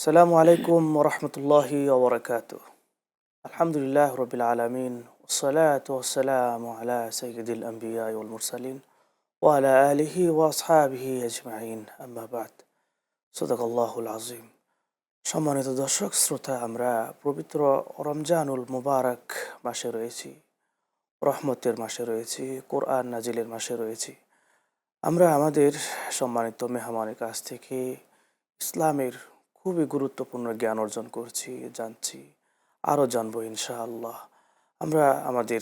আসসালামু আলাইকুম ওরহমতুল্লাহি ওবরাকাতু। আলহামদুলিল্লাহ রবিল আলমিন, ওসলাত ওসালাম আলা সৈয়দুল আম্বিয়া ওয়াল মুরসালিন ওয়া আলা আলিহি ওয়া আসহাবিহি আজমাইন, আম্মা বাদ। সাদাকাল্লাহুল আযীম। সম্মানিত দর্শক শ্রোতা, আমরা পবিত্র রমজানুল মুবারক মাসে রয়েছি, রহমতের মাসে রয়েছি, কোরআন নাজিলের মাসে রয়েছি। আমরা আমাদের সম্মানিত মেহমানের কাছ থেকে ইসলামের খুবই গুরুত্বপূর্ণ জ্ঞান অর্জন করছি, জানছি, আরও জানবো ইনশাআল্লাহ। আমরা আমাদের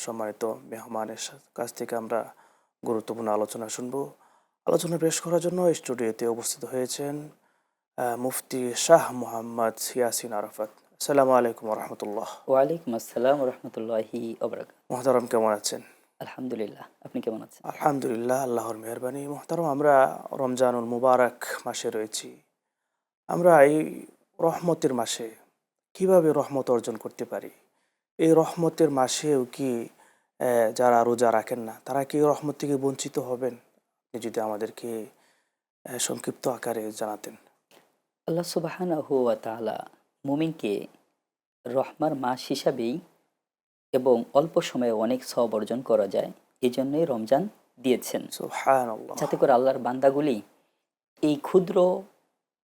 সম্মানিত মেহমানের কাছ থেকে আমরা গুরুত্বপূর্ণ আলোচনা শুনবো। আলোচনা পেশ করার জন্য স্টুডিওতে উপস্থিত হয়েছেন মুফতি শাহ মোহাম্মদ ইয়াসিন আরাফাত। আসসালামু আলাইকুম রহমতুল্লাহ। ওয়ালাইকুম আসসালাম রহমতুল্লাহি ওবরাকাত। মোহতারাম, কেমন আছেন? আলহামদুলিল্লাহ, আপনি কেমন আছেন? আলহামদুলিল্লাহ, আল্লাহর মেহরবানি। মোহতারাম, আমরা রমজানুল মুবারক মাসে রয়েছি। আমরা এই রহমতের মাসে কিভাবে রহমত অর্জন করতে পারি? এই রহমতের মাসেও কি যারা রোজা রাখেন না তারা কি এই রহমত থেকে বঞ্চিত হবেন? আপনি যদি আমাদেরকে সংক্ষিপ্ত আকারে জানাতেন। আল্লাহ সুবহানাহু ওয়া তাআলা মুমিনকে রহমার মাস হিসাবেই এবং অল্প সময়ে অনেক সওয়াব অর্জন করা যায়, এই জন্যই রমজান দিয়েছেন, সুবহানাল্লাহ। যাতে করে আল্লাহর বান্দাগুলি এই ক্ষুদ্র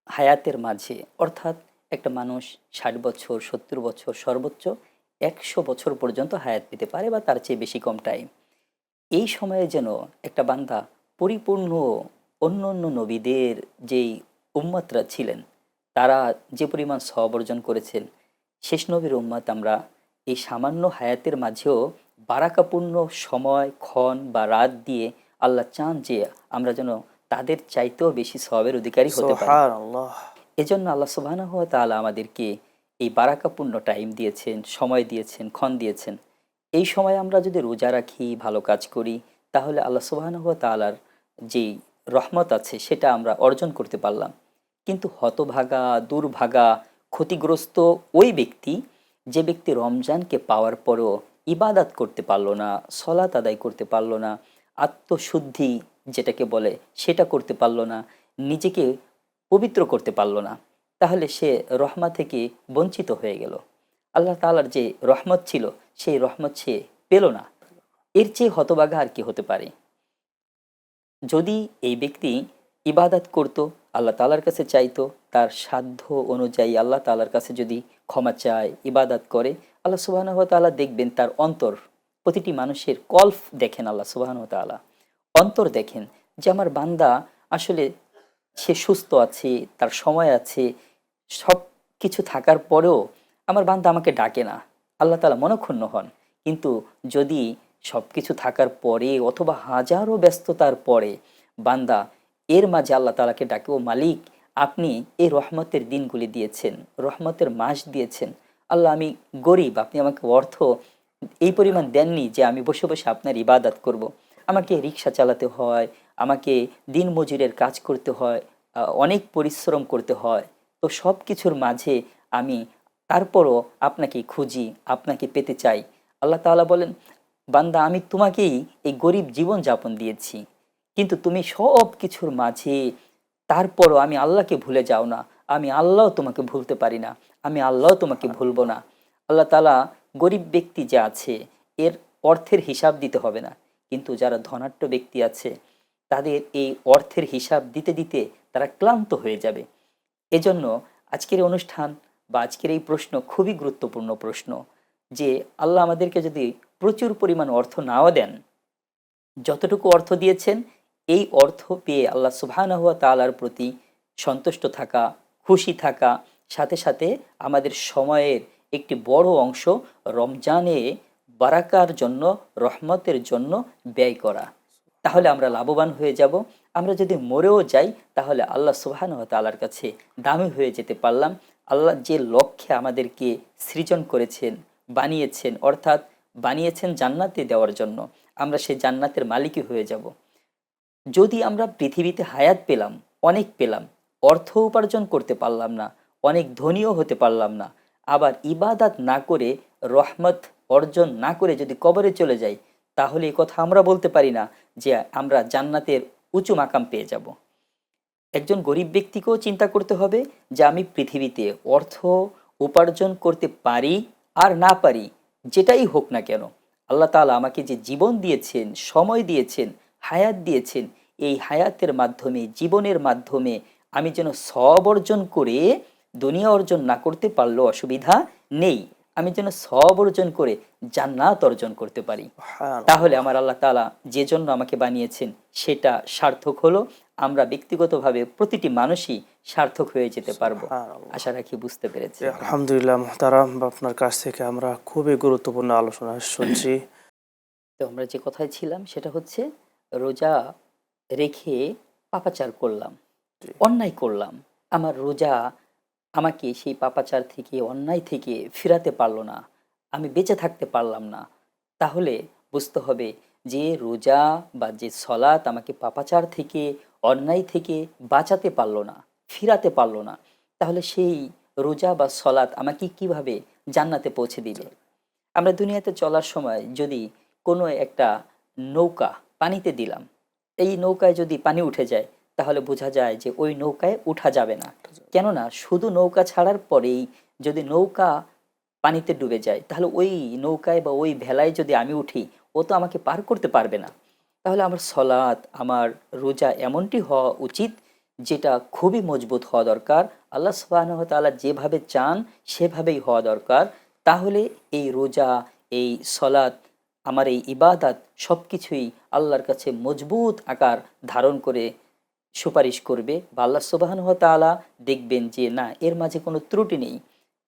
হায়াতের মাঝে, অর্থাৎ একটা মানুষ ৬০ বছর, ৭০ বছর, সর্বোচ্চ ১০০ বছর পর্যন্ত হায়াত পেতে পারে বা তার চেয়ে বেশি কম টাইম। এই সময়ে যেন একটা বান্দা পরিপূর্ণ অন্য অন্য নবীদের যেই উম্মতরা ছিলেন, তারা যে পরিমাণ সওয়াব অর্জন করেছেন, শেষ নবীর উম্মত আমরা এই সামান্য হায়াতের মাঝেও বারাকাপূর্ণ সময়, ক্ষণ বা রাত দিয়ে আল্লাহ চান যে আমরা যেন তাদের চাইতেও বেশি সওয়াবের অধিকারী হতে পারি। সুবহানাল্লাহ। এজন্য আল্লাহ সুবহানাহু ওয়া তাআলা আমাদেরকে এই বারাকাপূর্ণ টাইম দিয়েছেন, সময় দিয়েছেন, ক্ষণ দিয়েছেন। এই সময় আমরা যদি রোজা রাখি, ভালো কাজ করি, তাহলে আল্লাহ সুবহানাহু ওয়া তাআলার যেই রহমত আছে সেটা আমরা অর্জন করতে পারলাম। কিন্তু হতভাগা, দুর্ভাগা, ক্ষতিগ্রস্ত ওই ব্যক্তি, যে ব্যক্তি রমজানকে পাওয়ার পরও ইবাদাত করতে পারল না, সলাত আদায় করতে পারল না, আত্মশুদ্ধি যেটাকে বলে সেটা করতে পারল না, নিজেকে পবিত্র করতে পারল না, তাহলে সে রহমত থেকে বঞ্চিত হয়ে গেল। আল্লাহ তাআলার যে রহমত ছিল সেই রহমত সে পেল না। এর চেয়ে হতভাগা আর কি হতে পারে? যদি এই ব্যক্তি ইবাদত করত, আল্লাহ তাআলার কাছে চাইতো, তার সাধ্য অনুযায়ী আল্লাহ তাআলার কাছে যদি ক্ষমা চায়, ইবাদত করে, আল্লাহ সুবহানাহু ওয়া তাআলা দেখবেন তার অন্তর। প্রতিটি মানুষের কল্প দেখেন আল্লাহ সুবহানাহু ওয়া তাআলা, অন্তর দেখেন যে আমার বান্দা আসলে সে সুস্থ আছে, তার সময় আছে, সব কিছু থাকার পরেও আমার বান্দা আমাকে ডাকে না। আল্লাহ তাআলা মনঃক্ষুণ্ণ হন। কিন্তু যদি সব কিছু থাকার পরে অথবা হাজারো ব্যস্ততার পরে বান্দা এর মাঝে আল্লাহ তাআলাকে ডাকে, ও মালিক, আপনি এই রহমতের দিনগুলি দিয়েছেন, রহমতের মাস দিয়েছেন। আল্লাহ, আমি গরিব, আপনি আমাকে অর্থ এই পরিমাণ দেননি যে আমি বসে বসে আপনার ইবাদত করব। আমাকে রিক্সা চালাতে হয়, আমাকে দিন মজুরের কাজ করতে হয়, অনেক পরিশ্রম করতে হয়। তো সব কিছুর মাঝে আমি তারপরও আপনাকে খুঁজি, আপনাকে পেতে চাই। আল্লাহ তাআলা বলেন, বান্দা, আমি তোমাকেই এই গরিব জীবন যাপন দিয়েছি, কিন্তু তুমি সব কিছুর মাঝে তারপরও আমি আল্লাহকে ভুলে যাও না। আমি আল্লাহ তোমাকে ভুলতে পারি না, আমি আল্লাহ তোমাকে ভুলবো না। আল্লাহ তাআলা গরিব ব্যক্তি যে আছে এর অর্থের হিসাব দিতে হবে না, কিন্তু যারা ধনাঢ্য ব্যক্তি আছে তাদের এই অর্থের হিসাব দিতে দিতে তারা ক্লান্ত হয়ে যাবে। এজন্য আজকের এই অনুষ্ঠান বা আজকের এই প্রশ্ন খুবই গুরুত্বপূর্ণ প্রশ্ন, যে আল্লাহ আমাদেরকে যদি প্রচুর পরিমাণ অর্থ নাও দেন, যতটুকু অর্থ দিয়েছেন এই অর্থ পেয়ে আল্লাহ সুবহানাহু ওয়া তাআলার প্রতি সন্তুষ্ট থাকা, খুশি থাকা, সাথে সাথে আমাদের সময়ের একটি বড় অংশ রমজানে বারাকার জন্য, রহমতের জন্য ব্যয় করা, তাহলে আমরা লাভবান হয়ে যাব। আমরা যদি মরেও যাই তাহলে আল্লাহ সুবহানাহু ওয়া তাআলার কাছে দামি হয়ে যেতে পারলাম। আল্লাহ যে লক্ষ্যে আমাদেরকে সৃজন করেছেন, বানিয়েছেন, অর্থাৎ বানিয়েছেন জান্নাতে দেওয়ার জন্য, আমরা সেই জান্নাতের মালিকই হয়ে যাব। যদি আমরা পৃথিবীতে হায়াত পেলাম, অনেক পেলাম, অর্থ উপার্জন করতে পারলাম না, অনেক ধনীও হতে পারলাম না, আবার ইবাদত না করে, রহমত অর্জন না করে যদি কবরে চলে যাই, তাহলে এই কথা আমরা বলতে পারি না যে আমরা জান্নাতের উঁচু মাকাম পেয়ে যাব। একজন গরিব ব্যক্তিকেও চিন্তা করতে হবে যে আমি পৃথিবীতে অর্থ উপার্জন করতে পারি আর না পারি, যেটাই হোক না কেন, আল্লাহ তাআলা আমাকে যে জীবন দিয়েছেন, সময় দিয়েছেন, হায়াত দিয়েছেন, এই হায়াতের মাধ্যমে, জীবনের মাধ্যমে আমি যেন সওয়াব অর্জন করে, দুনিয়া অর্জন না করতে পারলেও অসুবিধা নেই, আমি যেন সওয়াব অর্জন করে জান্নাত অর্জন করতে পারি। তাহলে সুবহানাল্লাহ। আমার আল্লাহ তাআলা যে জন্য আমাকে বানিয়েছেন সেটা সার্থক হলো। আমরা ব্যক্তিগতভাবে প্রতিটি মানুষই সার্থক হয়ে যেতে পারবো। সুবহানাল্লাহ। আশা রাখি বুঝতে জি, পেরেছেন। আলহামদুলিল্লাহ মুহতারাম, আপনার কাছ থেকে আমরা খুবই গুরুত্বপূর্ণ আলোচনা শুনছি। তো আমরা যে কথায় ছিলাম সেটা হচ্ছে, রোজা রেখে পাপাচার করলাম, জি, অন্যায় করলাম। আমার রোজা আমাকে সেই পাপাচার থেকে, অন্যায় থেকে ফিরাতে পারলো না, আমি বেঁচে থাকতে পারলাম না। তাহলে বুঝতে হবে যে রোজা বা যে সলাৎ আমাকে পাপাচার থেকে, অন্যায় থেকে বাঁচাতে পারলো না, ফিরাতে পারলো না, তাহলে সেই রোজা বা সলাৎ আমাকে কিভাবে জান্নাতে পৌঁছে দিবে? আমরা দুনিয়াতে চলার সময় যদি কোনো একটা নৌকা পানিতে দিলাম, এই নৌকায় যদি পানি উঠে যায়, তাহলে বোঝা যায় যে ওই নৌকায় উঠা যাবে না। কেননা শুধু নৌকা ছাড়ার পরেই যদি নৌকা পানিতে ডুবে যায়, তাহলে ওই নৌকায় বা ওই ভেলায় যদি আমি উঠি, ও তো আমাকে পার করতে পারবে না। তাহলে আমার সলাৎ, আমার রোজা এমনটি হওয়া উচিত যেটা খুবই মজবুত হওয়া দরকার। আল্লাহ সুবহানাহু ওয়া তাআলা যেভাবে চান সেভাবেই হওয়া দরকার। তাহলে এই রোজা, এই সলাৎ, আমার এই ইবাদাত সব কিছুই আল্লাহর কাছে মজবুত আকার ধারণ করে সুপারিশ করবে, বা আল্লাহ সুবহানাহু ওয়া তাআলা দেখবেন যে না, এর মাঝে কোনো ত্রুটি নেই।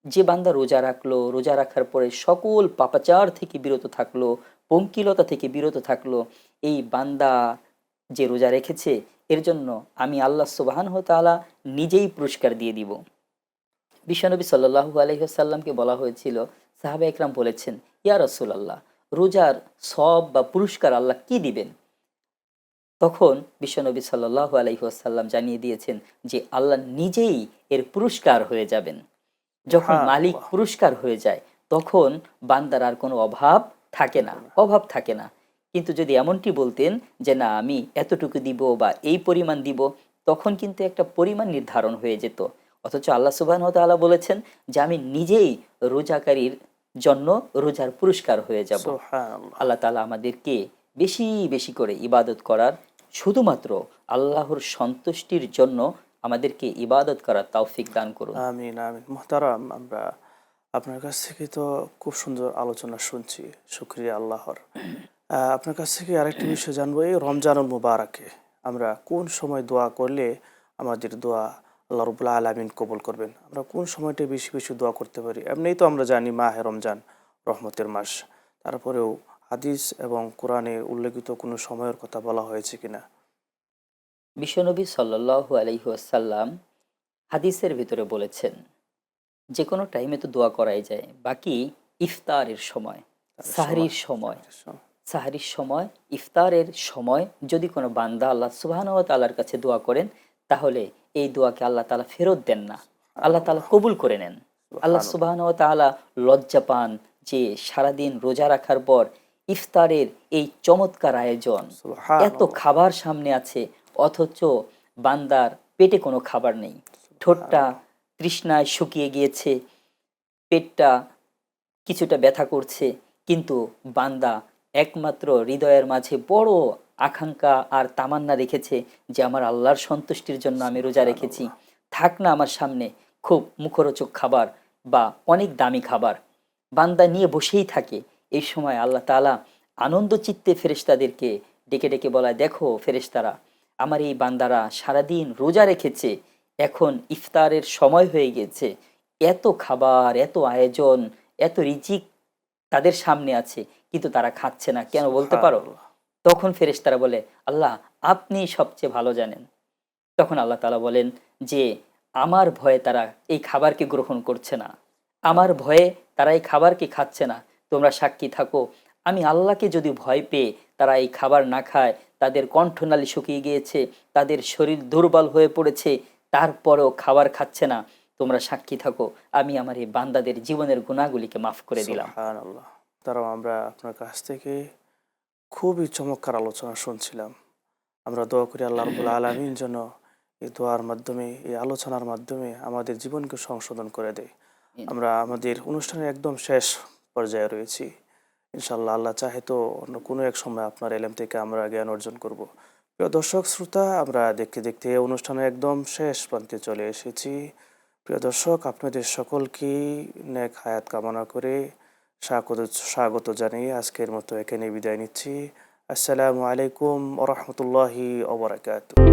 যে বান্দা রোজা রাখলো, রোজা রাখার পরে সকল পাপাচার থেকে বিরত থাকলো, পঙ্কিলতা থেকে বিরত থাকলো, এই বান্দা যে রোজা রেখেছে, এর জন্য আমি আল্লাহ সুবহানাহু ওয়া তাআলা নিজেই পুরস্কার দিয়ে দিব। বিশ্বনবী সাল্লাল্লাহু আলাইহি ওয়াসাল্লামকে বলা হয়েছিল, সাহাবা একরাম বলেছেন, ইয়া রাসূলুল্লাহ, রোজার সওয়াব বা পুরস্কার আল্লাহ কি দিবেন? তখন বিশ্বনবী সাল্লাল্লাহু আলাইহি ওয়াসাল্লাম জানিয়ে দিয়েছেন যে আল্লাহ নিজেই এর পুরস্কার হয়ে যাবেন। যখন মালিক সুবহানাল্লাহ। পুরস্কার হয়ে যায়, তখন বান্দার আর কোনো অভাব থাকে না, থাকে না। অভাব থাকে না। কিন্তু যদি এমনটি বলতেন যে না, আমি এতটুকু দিব বা এই পরিমাণ দিব, তখন কিন্তু একটা পরিমাণ নির্ধারণ হয়ে যেত। অথচ আল্লাহ সুবহানাহু ওয়া তাআলা বলেছেন যে আমি নিজেই রোজাকারীর জন্য রোজার পুরস্কার হয়ে যাব। সুবহানাল্লাহ। আল্লাহ তাআলা আমাদেরকে বেশি বেশি করে ইবাদত করার, শুধুমাত্র আল্লাহর সন্তুষ্টির জন্য আমাদেরকে ইবাদত করার তৌফিক দান করুন। আমিন, আমিন। মুহতারাম, আমরা আপনার কাছ থেকে তো খুব সুন্দর আলোচনা শুনছি। শুকরিয়া আল্লাহর। আপনার কাছ থেকে আরেকটি বিষয় জানবো, এই রমজানুল মুবারাকে আমরা কোন সময় দোয়া করলে আমাদের দোয়া আল্লাহ রাব্বুল আলামিন কবুল করবেন? আমরা কোন সময়টা বেশি বেশি দোয়া করতে পারি? এমনিই তো আমরা জানি মাহে রমজান রহমতের মাস। তারপরেও হাদিস এবং কোরআনে উল্লেখিত কোনো সময়ের কথা বলা হয়েছে কিনা? বিশ্বনবী সাল্লাল্লাহু আলাইহি ওয়াসাল্লাম হাদিসের ভিতরে বলেছেন, যে কোনো টাইমে তো দোয়া করাই যায়, বাকি ইফতারের সময়, তার সময়, সাহরির সময়, সাহরির সময়। সাহরির সময়, ইফতারের সময় যদি কোনো বান্দা আল্লাহ সুবহানাহু ওয়া তাআলার কাছে দোয়া করেন, তাহলে এই দোয়াকে আল্লাহ তাআলা ফেরত দেন না, আল্লাহ তাআলা সুবহানাল্লাহ, কবুল করে নেন। আল্লাহ সুবহানাল্লাহ, সুবহানাহু ওয়া তাআলা লজ্জা পান যে সারাদিন রোজা রাখার পর ইফতারের এই চমৎকার আয়োজন, এত সুবহানাল্লাহ, খাবার সামনে আছে, অথচ বান্দার পেটে কোনো খাবার নেই, ঠোঁটটা সুবহানাল্লাহ। তৃষ্ণায় শুকিয়ে গিয়েছে, পেটটা কিছুটা ব্যথা করছে, কিন্তু বান্দা একমাত্র হৃদয়ের মাঝে বড় আকাঙ্ক্ষা আর তামান্না রেখেছে যে আমার আল্লাহর সন্তুষ্টির জন্য আমি রোজা রেখেছি, সুবহানাল্লাহ। থাক না আমার সামনে খুব মুখরোচক খাবার বা অনেক দামি খাবার, বান্দা নিয়ে বসেই থাকে। এই সময় আল্লাহ তাআলা আনন্দ চিত্তে ফেরেশতাদেরকে ডেকে ডেকে বলায়, দেখো ফেরেশতারা, আমার এই বান্দারা সারাদিন রোজা রেখেছে, এখন ইফতারের সময় হয়ে গেছে, এত খাবার, এত আয়োজন, এত রিজিক তাদের সামনে আছে, কিন্তু তারা খাচ্ছে না কেন বলতে পারো? সুবহানাল্লাহ। তখন ফেরেশতারা বলে, আল্লাহ আপনি সবচেয়ে ভালো জানেন। তখন আল্লাহ তাআলা বলেন যে আমার ভয়ে তারা এই খাবারকে গ্রহণ করছে না, আমার ভয়ে তারা এই খাবারকে খাচ্ছে না, তোমরা সাক্ষী থাকো, আমি আল্লাহকে যদি ভয় পেয়ে তারা এই খাবার না খায়, তাদের কণ্ঠনালী শুকিয়ে গিয়েছে, তাদের শরীর দুর্বল হয়ে পড়েছে, তারপরেও খাবার খাচ্ছে না, তোমরা সাক্ষী থাকো, আমি আমার এই বান্দাদের জীবনের গুনাহগুলিকে মাফ করে দিলাম। সুবহানাল্লাহ। তারাও আমরা আপনার কাছ থেকে খুবই চমৎকার আলোচনা শুনছিলাম। আমরা দোয়া করি আল্লাহ রাব্বুল আলামিন যেন এই দোয়ার মাধ্যমে, এই আলোচনার মাধ্যমে আমাদের জীবনকে সংশোধন করে দেয়। ইন আমরা আমাদের অনুষ্ঠানের একদম শেষ পর্যায়ে রয়েছি। ইনশাআল্লাহ আল্লাহ চাহে তো অন্য কোনো এক সময় আপনার এলেম থেকে আমরা জ্ঞান অর্জন করব। প্রিয় দর্শক শ্রোতা, আমরা দেখতে দেখতে অনুষ্ঠানের একদম শেষ প্রান্তে চলে এসেছি। প্রিয় দর্শক, আপনাদের সকলকেই নেক হায়াত কামনা করে স্বাগত স্বাগত জানিয়ে আজকের মতো এখানে বিদায় নিচ্ছি। আসসালামু আলাইকুম ওয়া রাহমাতুল্লাহি ওয়া বারাকাতুহু।